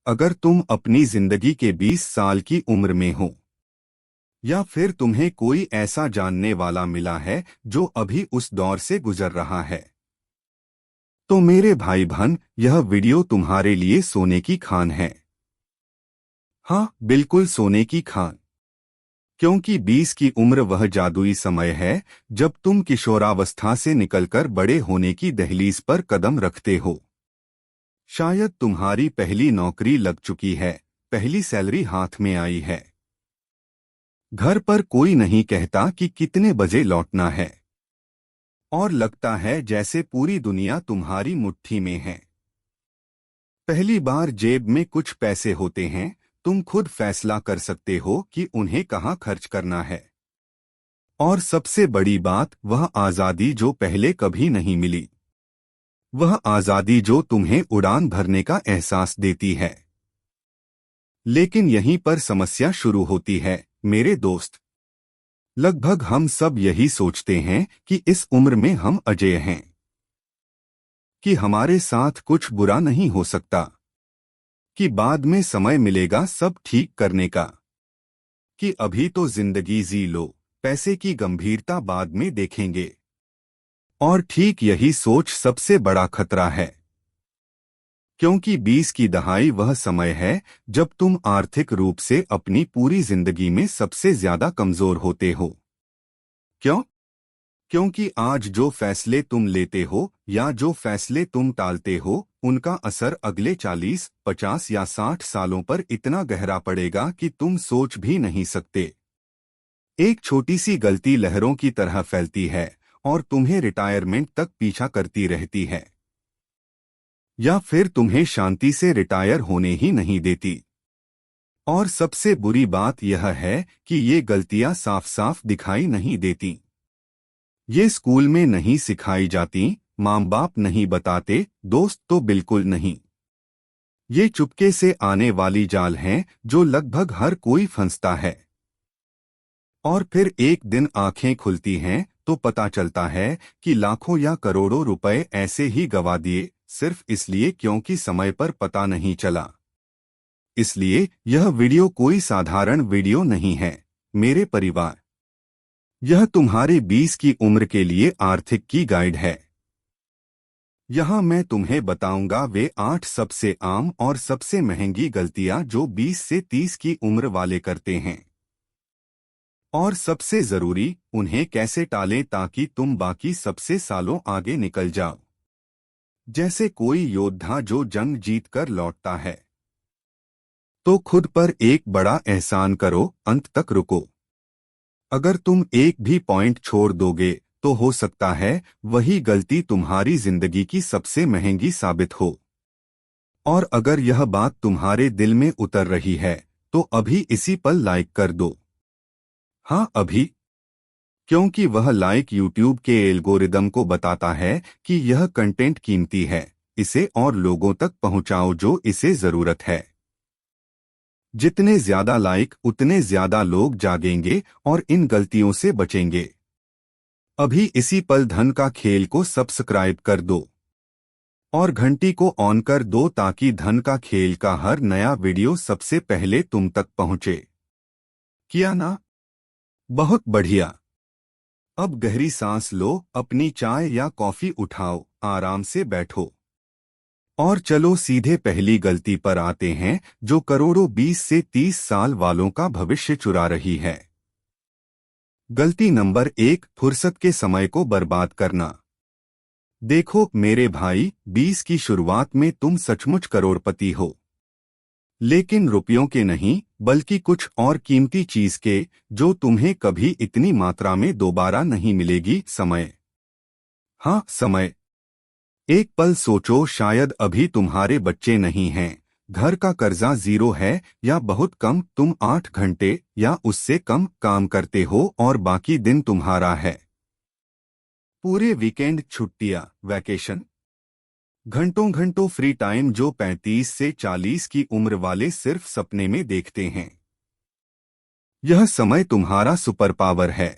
अगर तुम अपनी जिंदगी के 20 साल की उम्र में हो या फिर तुम्हें कोई ऐसा जानने वाला मिला है जो अभी उस दौर से गुजर रहा है, तो मेरे भाई बहन, यह वीडियो तुम्हारे लिए सोने की खान है। हाँ, बिल्कुल सोने की खान। क्योंकि 20 की उम्र वह जादुई समय है जब तुम किशोरावस्था से निकलकर बड़े होने की दहलीज पर कदम रखते हो। शायद तुम्हारी पहली नौकरी लग चुकी है, पहली सैलरी हाथ में आई है। घर पर कोई नहीं कहता कि कितने बजे लौटना है, और लगता है जैसे पूरी दुनिया तुम्हारी मुट्ठी में है। पहली बार जेब में कुछ पैसे होते हैं, तुम खुद फैसला कर सकते हो कि उन्हें कहाँ खर्च करना है। और सबसे बड़ी बात, वह आजादी जो पहले कभी नहीं मिली। वह आजादी जो तुम्हें उड़ान भरने का एहसास देती है। लेकिन यहीं पर समस्या शुरू होती है, मेरे दोस्त। लगभग हम सब यही सोचते हैं कि इस उम्र में हम अजेय हैं, कि हमारे साथ कुछ बुरा नहीं हो सकता, कि बाद में समय मिलेगा सब ठीक करने का, कि अभी तो जिंदगी जी लो, पैसे की गंभीरता बाद में देखेंगे। और ठीक यही सोच सबसे बड़ा खतरा है। क्योंकि 20 की दहाई वह समय है जब तुम आर्थिक रूप से अपनी पूरी जिंदगी में सबसे ज्यादा कमजोर होते हो। क्यों? क्योंकि आज जो फैसले तुम लेते हो या जो फैसले तुम टालते हो, उनका असर अगले 40, 50 या 60 सालों पर इतना गहरा पड़ेगा कि तुम सोच भी नहीं सकते। एक छोटी सी गलती लहरों की तरह फैलती है और तुम्हें रिटायरमेंट तक पीछा करती रहती है, या फिर तुम्हें शांति से रिटायर होने ही नहीं देती। और सबसे बुरी बात यह है कि ये गलतियां साफ साफ दिखाई नहीं देती। ये स्कूल में नहीं सिखाई जाती, माँ बाप नहीं बताते, दोस्त तो बिल्कुल नहीं। ये चुपके से आने वाली जाल हैं जो लगभग हर कोई फंसता है। और फिर एक दिन आंखें खुलती हैं तो पता चलता है कि लाखों या करोड़ों रुपए ऐसे ही गवा दिए, सिर्फ इसलिए क्योंकि समय पर पता नहीं चला। इसलिए यह वीडियो कोई साधारण वीडियो नहीं है, मेरे परिवार। यह तुम्हारे 20 की उम्र के लिए आर्थिक की गाइड है। यहाँ मैं तुम्हें बताऊंगा वे 8 सबसे आम और सबसे महंगी गलतियां जो 20 से 30 की उम्र वाले करते हैं। और सबसे जरूरी, उन्हें कैसे टालें ताकि तुम बाकी सबसे सालों आगे निकल जाओ। जैसे कोई योद्धा जो जंग जीत कर लौटता है, तो खुद पर एक बड़ा एहसान करो, अंत तक रुको। अगर तुम एक भी पॉइंट छोड़ दोगे तो हो सकता है वही गलती तुम्हारी जिंदगी की सबसे महंगी साबित हो। और अगर यह बात तुम्हारे दिल में उतर रही है तो अभी इसी पल लाइक कर दो। हाँ, अभी। क्योंकि वह लाइक यूट्यूब के एल्गोरिदम को बताता है कि यह कंटेंट कीमती है, इसे और लोगों तक पहुंचाओ जो इसे जरूरत है। जितने ज्यादा लाइक उतने ज्यादा लोग जागेंगे और इन गलतियों से बचेंगे। अभी इसी पल धन का खेल को सब्सक्राइब कर दो और घंटी को ऑन कर दो ताकि धन का खेल का हर नया वीडियो सबसे पहले तुम तक पहुंचे। किया ना? बहुत बढ़िया। अब गहरी सांस लो, अपनी चाय या कॉफी उठाओ, आराम से बैठो और चलो सीधे पहली गलती पर आते हैं जो करोड़ों 20 से 30 साल वालों का भविष्य चुरा रही है। गलती नंबर 1, फुर्सत के समय को बर्बाद करना। देखो मेरे भाई, 20 की शुरुआत में तुम सचमुच करोड़पति हो, लेकिन रुपयों के नहीं, बल्कि कुछ और कीमती चीज के, जो तुम्हें कभी इतनी मात्रा में दोबारा नहीं मिलेगी, समय। हाँ, समय। एक पल सोचो, शायद अभी तुम्हारे बच्चे नहीं हैं, घर का कर्जा जीरो है, या बहुत कम तुम 8 घंटे या उससे कम काम करते हो और बाकी दिन तुम्हारा है। पूरे वीकेंड छुट्टियां, वैकेशन, घंटों घंटों फ्री टाइम जो 35 से 40 की उम्र वाले सिर्फ सपने में देखते हैं। यह समय तुम्हारा सुपर पावर है।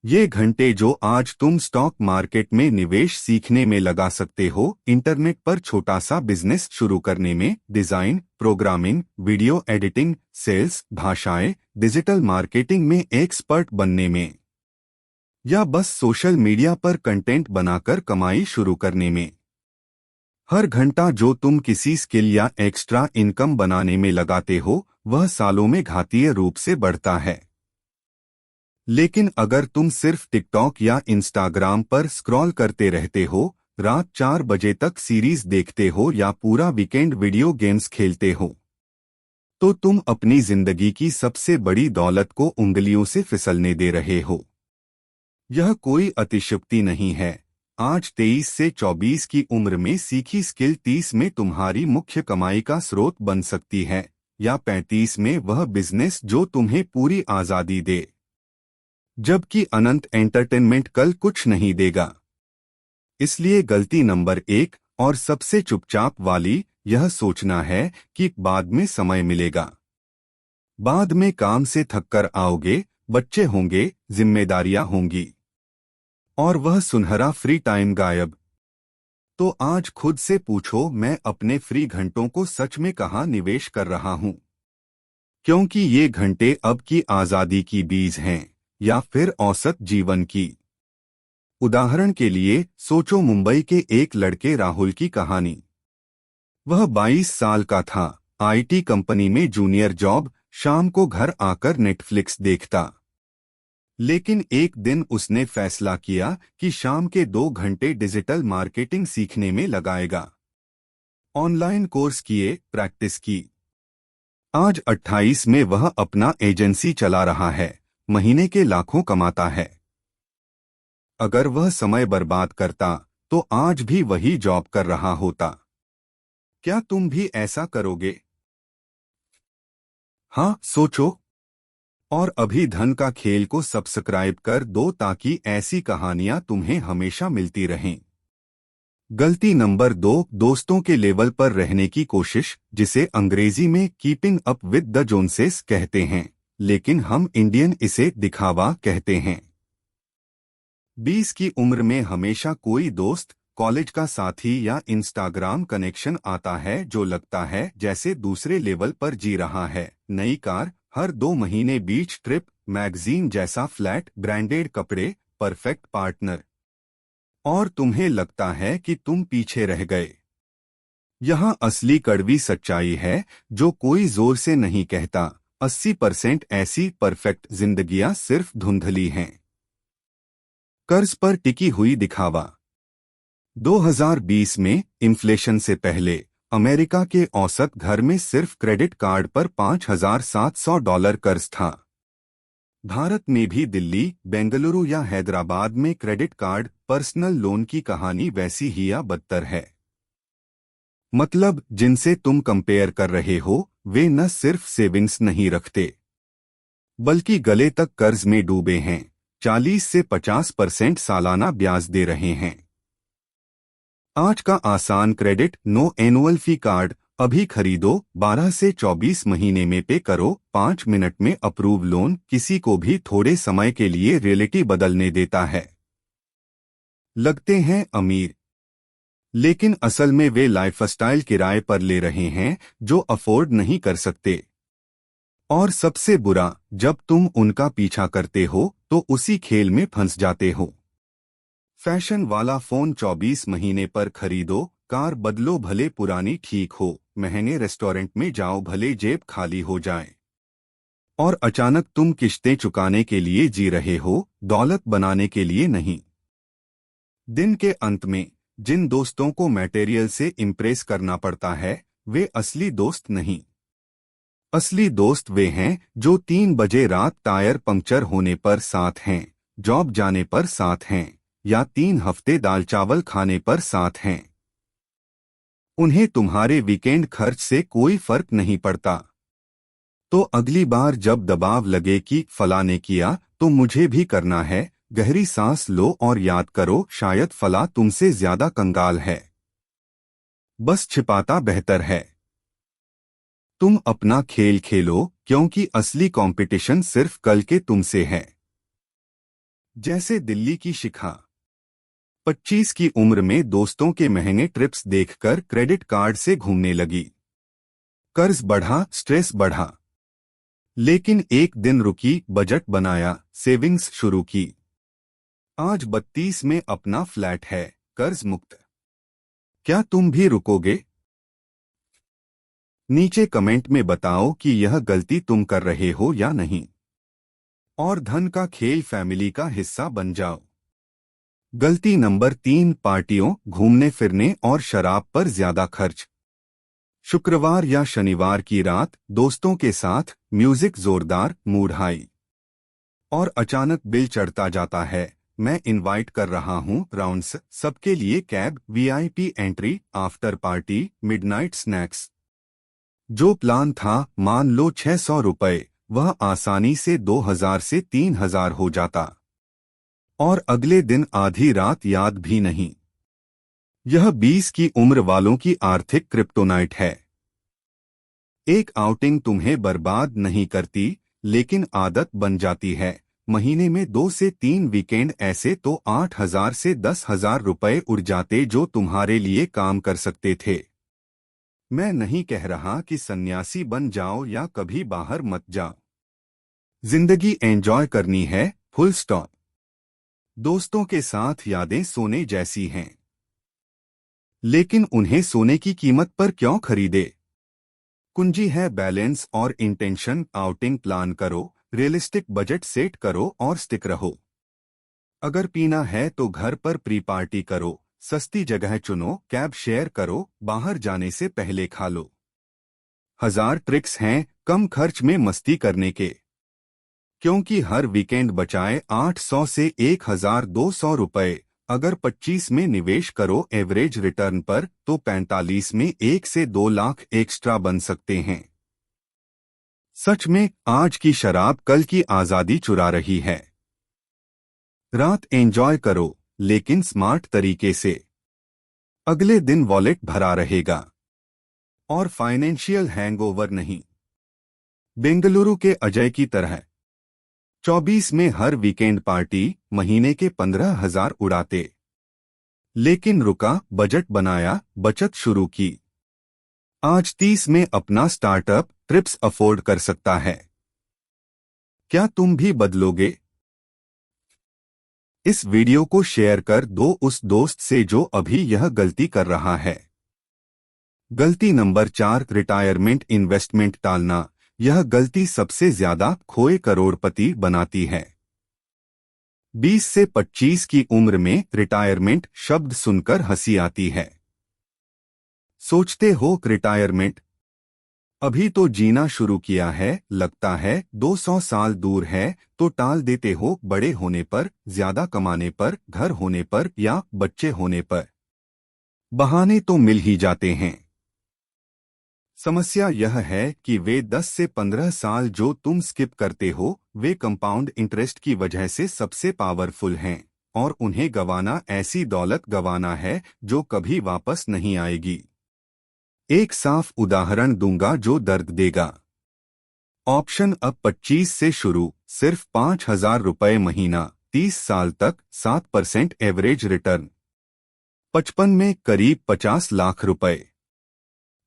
ये घंटे जो आज तुम स्टॉक मार्केट में निवेश सीखने में लगा सकते हो, इंटरनेट पर छोटा सा बिजनेस शुरू करने में, design, programming, video editing, sales, भाषाएं, डिजिटल मार्केटिंग में एक्सपर्ट बनने में, या बस सोशल मीडिया पर कंटेंट बनाकर कमाई शुरू करने में। हर घंटा जो तुम किसी स्किल या एक्स्ट्रा इनकम बनाने में लगाते हो, वह सालों में घातीय रूप से बढ़ता है। लेकिन अगर तुम सिर्फ टिकटॉक या इंस्टाग्राम पर स्क्रॉल करते रहते हो, रात 4 बजे तक सीरीज देखते हो या पूरा वीकेंड वीडियो गेम्स खेलते हो, तो तुम अपनी जिंदगी की सबसे बड़ी दौलत को उंगलियों से फिसलने दे रहे हो। यह कोई अतिशयोक्ति नहीं है। आज 23 से 24 की उम्र में सीखी स्किल 30 में तुम्हारी मुख्य कमाई का स्रोत बन सकती है, या 35 में वह बिजनेस जो तुम्हें पूरी आजादी दे, जबकि अनंत एंटरटेनमेंट कल कुछ नहीं देगा। इसलिए गलती नंबर 1 और सबसे चुपचाप वाली यह सोचना है कि बाद में समय मिलेगा। बाद में काम से थककर आओगे, बच्चे होंगे, जिम्मेदारियां होंगी, और वह सुनहरा फ्री टाइम गायब। तो आज खुद से पूछो, मैं अपने फ्री घंटों को सच में कहाँ निवेश कर रहा हूँ? क्योंकि ये घंटे अब की आजादी की बीज हैं, या फिर औसत जीवन की। उदाहरण के लिए सोचो मुंबई के एक लड़के राहुल की कहानी। वह 22 साल का था, आईटी कंपनी में जूनियर जॉब, शाम को घर आकर नेटफ्लिक्स देखता। लेकिन एक दिन उसने फैसला किया कि शाम के 2 घंटे डिजिटल मार्केटिंग सीखने में लगाएगा। ऑनलाइन कोर्स किए, प्रैक्टिस की। आज 28 में वह अपना एजेंसी चला रहा है, महीने के लाखों कमाता है। अगर वह समय बर्बाद करता तो आज भी वही जॉब कर रहा होता। क्या तुम भी ऐसा करोगे? हाँ, सोचो। और अभी धन का खेल को सब्सक्राइब कर दो ताकि ऐसी कहानियां तुम्हें हमेशा मिलती रहें। गलती नंबर 2, दोस्तों के लेवल पर रहने की कोशिश, जिसे अंग्रेजी में कीपिंग अप विद द जोन्सेस कहते हैं, लेकिन हम इंडियन इसे दिखावा कहते हैं। 20 की उम्र में हमेशा कोई दोस्त, कॉलेज का साथी या इंस्टाग्राम कनेक्शन आता है जो लगता है जैसे दूसरे लेवल पर जी रहा है। नई कार, हर 2 महीने बीच ट्रिप, मैगजीन जैसा फ्लैट, ब्रांडेड कपड़े, परफेक्ट पार्टनर, और तुम्हें लगता है कि तुम पीछे रह गए। यहाँ असली कड़वी सच्चाई है जो कोई जोर से नहीं कहता। 80% ऐसी परफेक्ट जिंदगियां सिर्फ धुंधली हैं, कर्ज पर टिकी हुई दिखावा। 2020 में इन्फ्लेशन से पहले अमेरिका के औसत घर में सिर्फ क्रेडिट कार्ड पर $5,700 कर्ज था। भारत में भी दिल्ली, बेंगलुरु या हैदराबाद में क्रेडिट कार्ड, पर्सनल लोन की कहानी वैसी ही या बदतर है। मतलब जिनसे तुम कंपेयर कर रहे हो, वे न सिर्फ सेविंग्स नहीं रखते, बल्कि गले तक कर्ज में डूबे हैं, 40 से 50% सालाना ब्याज दे रहे हैं। आज का आसान credit, no annual fee card अभी खरीदो, 12 से 24 महीने में पे करो, 5 मिनट में अप्रूव लोन किसी को भी थोड़े समय के लिए रियलिटी बदलने देता है। लगते हैं अमीर, लेकिन असल में वे लाइफस्टाइल किराए पर ले रहे हैं जो अफोर्ड नहीं कर सकते। और सबसे बुरा, जब तुम उनका पीछा करते हो तो उसी खेल में फंस जाते हो। फैशन वाला फोन 24 महीने पर खरीदो, कार बदलो भले पुरानी ठीक हो, महंगे रेस्टोरेंट में जाओ भले जेब खाली हो जाए, और अचानक तुम किश्तें चुकाने के लिए जी रहे हो, दौलत बनाने के लिए नहीं। दिन के अंत में जिन दोस्तों को मटेरियल से इम्प्रेस करना पड़ता है, वे असली दोस्त नहीं। असली दोस्त वे हैं जो 3 बजे रात टायर पंक्चर होने पर साथ हैं, जॉब जाने पर साथ हैं, या 3 हफ्ते दाल चावल खाने पर साथ हैं। उन्हें तुम्हारे वीकेंड खर्च से कोई फर्क नहीं पड़ता। तो अगली बार जब दबाव लगे कि फला ने किया तो मुझे भी करना है, गहरी सांस लो और याद करो, शायद फला तुमसे ज्यादा कंगाल है, बस छिपाता बेहतर है। तुम अपना खेल खेलो, क्योंकि असली कंपटीशन सिर्फ कल के तुमसे है। जैसे दिल्ली की शिखा 25 की उम्र में दोस्तों के महंगे ट्रिप्स देखकर क्रेडिट कार्ड से घूमने लगी। कर्ज बढ़ा, स्ट्रेस बढ़ा। लेकिन एक दिन रुकी, बजट बनाया, सेविंग्स शुरू की। आज 32 में अपना फ्लैट है, कर्ज मुक्त। क्या तुम भी रुकोगे? नीचे कमेंट में बताओ कि यह गलती तुम कर रहे हो या नहीं। और धन का खेल फैमिली का हिस्सा बन जाओ। गलती नंबर 3, पार्टियों, घूमने फिरने और शराब पर ज्यादा खर्च। शुक्रवार या शनिवार की रात दोस्तों के साथ म्यूजिक जोरदार, मूड हाई। और अचानक बिल चढ़ता जाता है। मैं इनवाइट कर रहा हूँ राउंड्स, सबके लिए cab, VIP entry, after party, midnight snacks. जो प्लान था मान लो 600 रुपए, वह आसानी से 2000 से 3000 हो जाता। और अगले दिन आधी रात याद भी नहीं। यह 20 की उम्र वालों की आर्थिक क्रिप्टोनाइट है। एक आउटिंग तुम्हें बर्बाद नहीं करती, लेकिन आदत बन जाती है। महीने में 2 से 3 वीकेंड ऐसे तो 8000 से 10,000 रुपए उड़ जाते जो तुम्हारे लिए काम कर सकते थे। मैं नहीं कह रहा कि सन्यासी बन जाओ या कभी बाहर मत जाओ। जिंदगी एंजॉय करनी है, फुल स्टॉप। दोस्तों के साथ यादें सोने जैसी हैं, लेकिन उन्हें सोने की कीमत पर क्यों खरीदे? कुंजी है बैलेंस और इंटेंशन। आउटिंग प्लान करो, रियलिस्टिक बजट सेट करो और स्टिक रहो। अगर पीना है तो घर पर प्री पार्टी करो, सस्ती जगह चुनो, कैब शेयर करो, बाहर जाने से पहले खा लो। 1000 ट्रिक्स हैं कम खर्च में मस्ती करने के। क्योंकि हर वीकेंड बचाए 800 से 1200 रुपए। अगर 25 में निवेश करो एवरेज रिटर्न पर, तो 45 में 1 से 2 लाख एक्स्ट्रा बन सकते हैं। सच में आज की शराब कल की आजादी चुरा रही है। रात एंजॉय करो, लेकिन स्मार्ट तरीके से। अगले दिन वॉलेट भरा रहेगा। और फाइनेंशियल हैंगओवर नहीं। बेंगलुरु के अजय की तरह 24 में हर वीकेंड पार्टी, महीने के 15,000 उड़ाते। लेकिन रुका, बजट बनाया, बचत शुरू की। आज 30 में अपना स्टार्टअप, ट्रिप्स अफोर्ड कर सकता है। क्या तुम भी बदलोगे? इस वीडियो को शेयर कर दो उस दोस्त से जो अभी यह गलती कर रहा है। गलती नंबर 4, रिटायरमेंट इन्वेस्टमेंट टालना। यह गलती सबसे ज्यादा खोए करोड़पति बनाती है। 20 से 25 की उम्र में रिटायरमेंट शब्द सुनकर हंसी आती है। सोचते हो रिटायरमेंट अभी तो जीना शुरू किया है, लगता है 200 साल दूर है, तो टाल देते हो बड़े होने पर, ज्यादा कमाने पर, घर होने पर या बच्चे होने पर। बहाने तो मिल ही जाते हैं। समस्या यह है कि वे 10 से 15 साल जो तुम स्किप करते हो, वे कंपाउंड इंटरेस्ट की वजह से सबसे पावरफुल हैं। और उन्हें गंवाना ऐसी दौलत गंवाना है जो कभी वापस नहीं आएगी। एक साफ उदाहरण दूंगा जो दर्द देगा। ऑप्शन अब 25 से शुरू, सिर्फ 5,000 रुपए महीना, 30 साल तक, 7% एवरेज रिटर्न। 55 में करीब 50 लाख रुपए।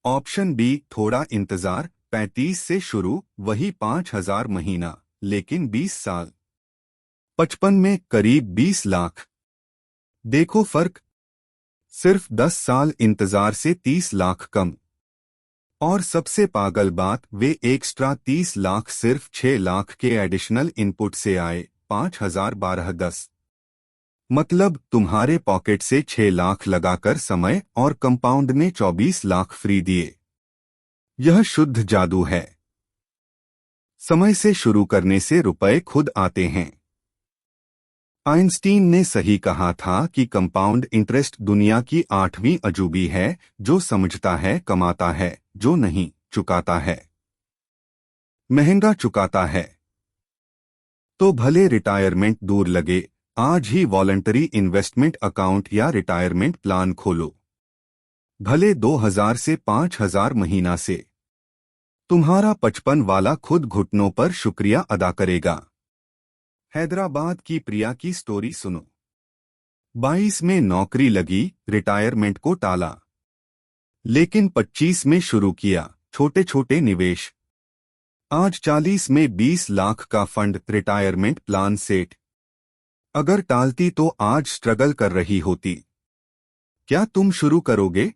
ऑप्शन बी, थोड़ा इंतजार, 35 से शुरू, वही 5,000 महीना, लेकिन 20 साल। 55 में करीब 20 लाख। देखो फर्क, सिर्फ 10 साल इंतजार से 30 लाख कम। और सबसे पागल बात, वे एक्स्ट्रा 30 लाख सिर्फ 6 लाख के एडिशनल इनपुट से आए। 5,000 12 10। मतलब तुम्हारे पॉकेट से 6 लाख लगाकर समय और कंपाउंड ने 24 लाख फ्री दिए। यह शुद्ध जादू है। समय से शुरू करने से रुपए खुद आते हैं। आइंस्टीन ने सही कहा था कि कंपाउंड इंटरेस्ट दुनिया की 8वीं अजूबी है। जो समझता है कमाता है, जो नहीं चुकाता है महंगा चुकाता है। तो भले रिटायरमेंट दूर लगे, आज ही वॉलंटरी इन्वेस्टमेंट अकाउंट या रिटायरमेंट प्लान खोलो। भले 2000 से 5,000 महीना से। तुम्हारा 55 वाला खुद घुटनों पर शुक्रिया अदा करेगा। हैदराबाद की प्रिया की स्टोरी सुनो। 22 में नौकरी लगी, रिटायरमेंट को टाला, लेकिन 25 में शुरू किया छोटे छोटे निवेश। आज 40 में 20 लाख का फंड, रिटायरमेंट प्लान सेट। अगर टालती तो आज स्ट्रगल कर रही होती। क्या तुम शुरू करोगे?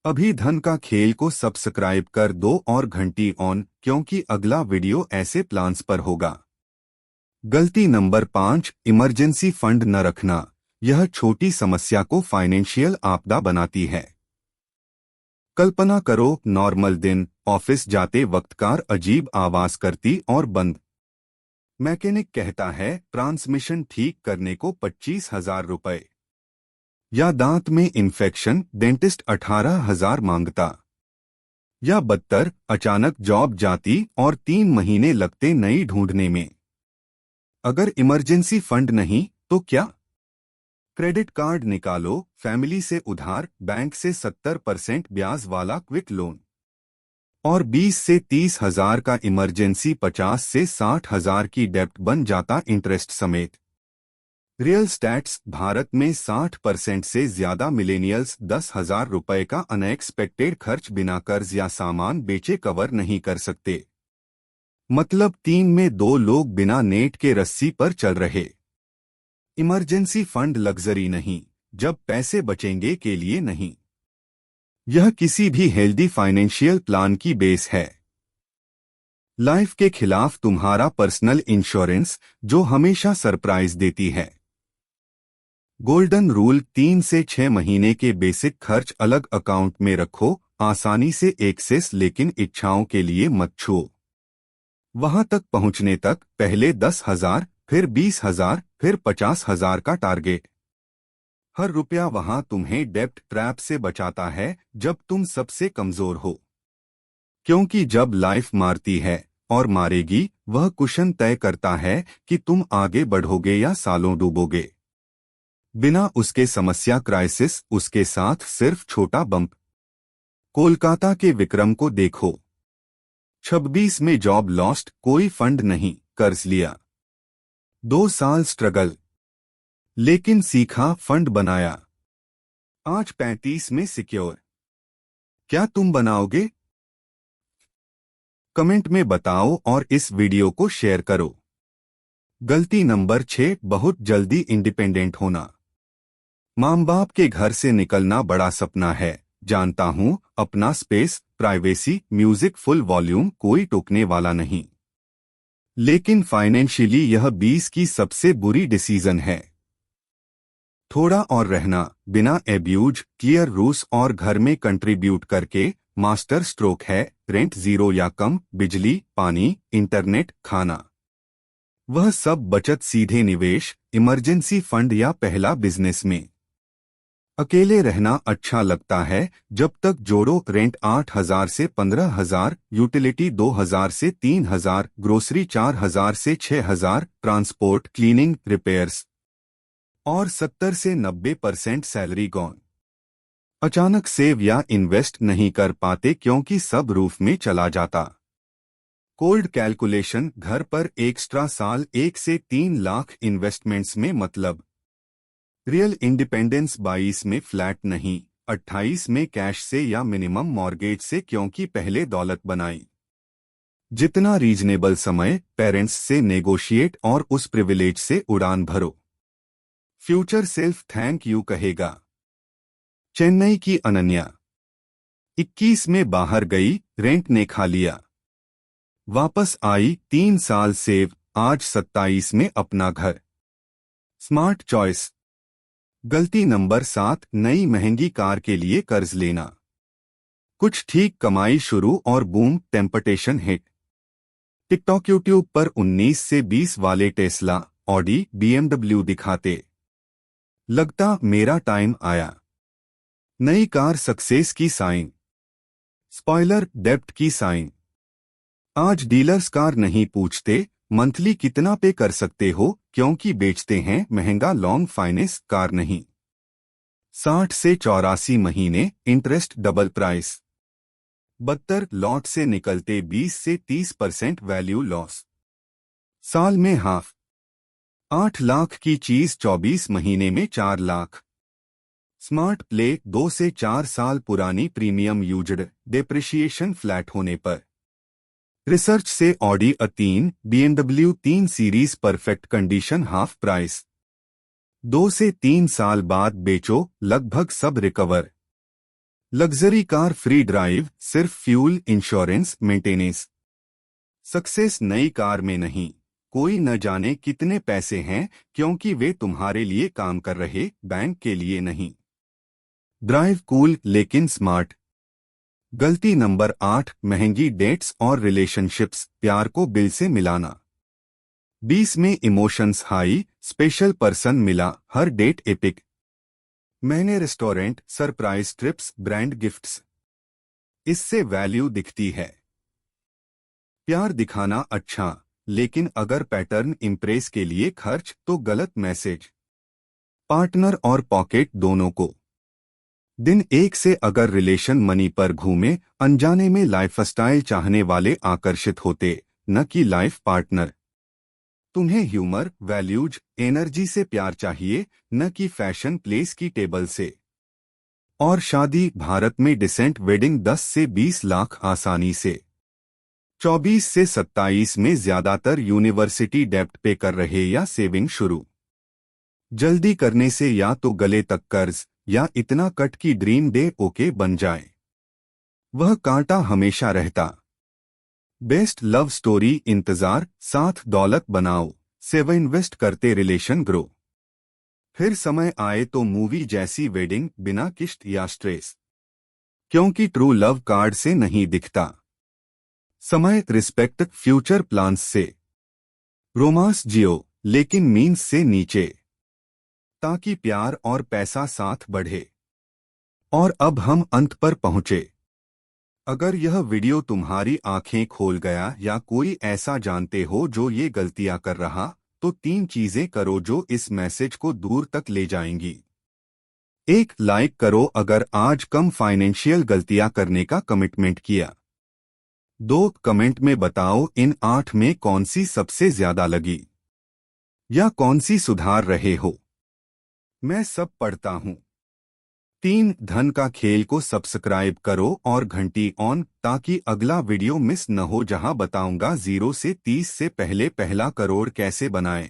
अभी धन का खेल को सब्सक्राइब कर दो और घंटी ऑन, क्योंकि अगला वीडियो ऐसे प्लान्स पर होगा। गलती नंबर 5, इमरजेंसी फंड न रखना। यह छोटी समस्या को फाइनेंशियल आपदा बनाती है। कल्पना करो, नॉर्मल दिन, ऑफिस जाते वक्त कार अजीब आवाज करती और बंद। मैकेनिक कहता है ट्रांसमिशन ठीक करने को 25,000 रुपए। या दांत में इन्फेक्शन, डेंटिस्ट 18,000 मांगता। या बदतर, अचानक जॉब जाती और 3 महीने लगते नई ढूंढने में। अगर इमरजेंसी फंड नहीं तो क्या? क्रेडिट कार्ड निकालो, फैमिली से उधार, बैंक से 70% ब्याज वाला क्विक लोन। और 20 से 30,000 का इमरजेंसी, 50 से 60,000 की डेप्ट बन जाता इंटरेस्ट समेत। रियल स्टैट्स, भारत में 60% से ज्यादा मिलेनियल्स 10,000 रुपए का अनएक्सपेक्टेड खर्च बिना कर्ज या सामान बेचे कवर नहीं कर सकते। मतलब 3 में 2 लोग बिना नेट के रस्सी पर चल रहे। इमरजेंसी फंड लग्जरी नहीं, जब पैसे बचेंगे के लिए नहीं। यह किसी भी हेल्दी फाइनेंशियल प्लान की बेस है। लाइफ के खिलाफ तुम्हारा पर्सनल इंश्योरेंस, जो हमेशा सरप्राइज देती है। गोल्डन रूल, 3 से 6 महीने के बेसिक खर्च अलग अकाउंट में रखो, आसानी से एक्सेस, लेकिन इच्छाओं के लिए मत छुओ। वहां तक पहुंचने तक पहले 10,000, फिर 20,000, फिर 50,000 का टारगेट। हर रुपया वहां तुम्हें डेब्ट ट्रैप से बचाता है जब तुम सबसे कमजोर हो। क्योंकि जब लाइफ मारती है, और मारेगी, वह कुशन तय करता है कि तुम आगे बढ़ोगे या सालों डूबोगे। बिना उसके समस्या क्राइसिस, उसके साथ सिर्फ छोटा बम्प। कोलकाता के विक्रम को देखो। 26 में जॉब लॉस्ट, कोई फंड नहीं, कर्ज लिया। 2 साल स्ट्रगल, लेकिन सीखा, फंड बनाया। आज 35 में सिक्योर। क्या तुम बनाओगे? कमेंट में बताओ और इस वीडियो को शेयर करो। गलती नंबर 6, बहुत जल्दी इंडिपेंडेंट होना। माँ बाप के घर से निकलना बड़ा सपना है, जानता हूं, अपना space, privacy, music full volume, कोई टोकने वाला नहीं। लेकिन फाइनेंशियली यह 20 की सबसे बुरी डिसीजन है। थोड़ा और रहना, बिना एब्यूज, क्लियर रूल्स और घर में कंट्रीब्यूट करके, मास्टर स्ट्रोक है। रेंट 0 या कम, बिजली, पानी, इंटरनेट, खाना। वह सब बचत सीधे निवेश, इमरजेंसी फंड या पहला बिजनेस में। अकेले रहना अच्छा लगता है जब तक जोड़ो। रेंट 8,000 से 15,000, यूटिलिटी 2,000 से 3,000, ग्रोसरी 4,000 से 6,000, ट्रांसपोर्ट, क्लीनिंग, रिपेयर्स, और 70 से 90% सैलरी गॉन। अचानक सेव या इन्वेस्ट नहीं कर पाते क्योंकि सब रूफ में चला जाता। कोल्ड कैलकुलेशन, घर पर एक्स्ट्रा साल 1 से 3 लाख इन्वेस्टमेंट्स में मतलब। रियल इंडिपेंडेंस 22 में फ्लैट नहीं, 28 में कैश से या मिनिमम मॉर्गेज से, क्योंकि पहले दौलत बनाई। जितना रीजनेबल समय, पेरेंट्स से नेगोशिएट और उस प्रिविलेज से उड़ान भरो। फ्यूचर सेल्फ थैंक यू कहेगा। चेन्नई की अनन्या 21 में बाहर गई, रेंट ने खा लिया। वापस आई, 3 साल सेव, आज 27 में अपना घर। Smart choice. गलती नंबर 7, नई महंगी कार के लिए कर्ज लेना। कुछ ठीक कमाई शुरू और boom, temptation hit. TikTok, YouTube पर 19 से 20 वाले टेस्ला, ऑडी, BMW दिखाते। लगता मेरा टाइम आया। नई कार सक्सेस की साइन, स्पॉइलर डेब्ट की साइन। आज डीलर्स कार नहीं पूछते मंथली कितना पे कर सकते हो, क्योंकि बेचते हैं महंगा लॉन्ग फाइनेंस कार नहीं। 60 से 84 महीने, इंटरेस्ट डबल प्राइस। 72 लॉट से निकलते 20 से 30% वैल्यू लॉस। साल में हाफ। 8 लाख की चीज 24 महीने में 4 लाख। स्मार्ट प्ले 2 से 4 साल पुरानी प्रीमियम यूज्ड डेप्रिशिएशन फ्लैट होने पर। रिसर्च से Audi A3 BMW 3 series perfect condition half price. 2 से 3 साल बाद बेचो, लगभग सब recover. Luxury car free drive, सिर्फ फ्यूल, इंश्योरेंस, मेंटेनेंस। सक्सेस नई कार में नहीं, कोई न जाने कितने पैसे हैं, क्योंकि वे तुम्हारे लिए काम कर रहे, बैंक के लिए नहीं। ड्राइव कूल लेकिन स्मार्ट। गलती नंबर 8, महंगी डेट्स और रिलेशनशिप्स, प्यार को बिल से मिलाना। 20 में इमोशंस हाई, स्पेशल पर्सन मिला, हर डेट एपिक। मैंने restaurant, surprise trips, brand gifts. इससे वैल्यू दिखती है। प्यार दिखाना अच्छा, लेकिन अगर पैटर्न इम्प्रेस के लिए खर्च तो गलत मैसेज। पार्टनर और पॉकेट दोनों को। दिन 1 से अगर रिलेशन मनी पर घूमे, अनजाने में लाइफस्टाइल चाहने वाले आकर्षित होते, न कि लाइफ पार्टनर। तुम्हें ह्यूमर, वैल्यूज, एनर्जी से प्यार चाहिए, न कि फैशन प्लेस की टेबल से। और शादी भारत में डिसेंट वेडिंग 10 से 20 लाख आसानी से। 24 से 27 में ज्यादातर यूनिवर्सिटी डेप्ट पे कर रहे या सेविंग शुरू। जल्दी करने से या तो गले तक कर्ज या इतना कट की ड्रीम डे ओके बन जाए। वह कांटा हमेशा रहता। बेस्ट लव स्टोरी इंतजार, साथ दौलत बनाओ, सेव इन्वेस्ट करते रिलेशन ग्रो। फिर समय आए तो मूवी जैसी वेडिंग, बिना किश्त या स्ट्रेस। क्योंकि ट्रू लव कार्ड से नहीं दिखता। समय रिस्पेक्ट फ्यूचर प्लान्स से। रोमांस जियो, लेकिन मीन्स से नीचे, ताकि प्यार और पैसा साथ बढ़े। और अब हम अंत पर पहुंचे। अगर यह वीडियो तुम्हारी आंखें खोल गया या कोई ऐसा जानते हो जो ये गलतियां कर रहा, तो 3 चीजें करो जो इस मैसेज को दूर तक ले जाएंगी। 1, लाइक करो अगर आज कम फाइनेंशियल गलतियां करने का कमिटमेंट किया। 2, कमेंट में बताओ इन 8 में कौन सी सबसे ज्यादा लगी, या कौन सी सुधार रहे हो। मैं सब पढ़ता हूं। 3, धन का खेल को सब्सक्राइब करो और घंटी ऑन, ताकि अगला वीडियो मिस न हो जहां बताऊंगा 0 से 30 से पहले पहला करोड़ कैसे बनाएं।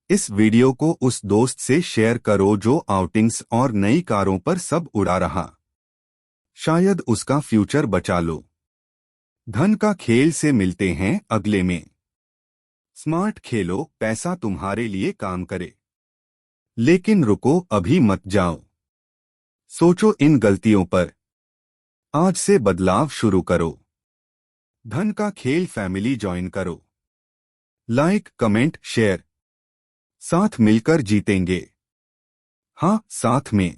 इस वीडियो को उस दोस्त से शेयर करो जो आउटिंग्स और नई कारों पर सब उड़ा रहा। शायद उसका फ्यूचर बचा लो। धन का खेल से मिलते हैं अगले में। स्मार्ट खेलो, पैसा तुम्हारे लिए काम करे। लेकिन रुको, अभी मत जाओ। सोचो इन गलतियों पर। आज से बदलाव शुरू करो। धन का खेल फैमिली ज्वाइन करो। Like, comment, share. साथ मिलकर जीतेंगे। हाँ, साथ में।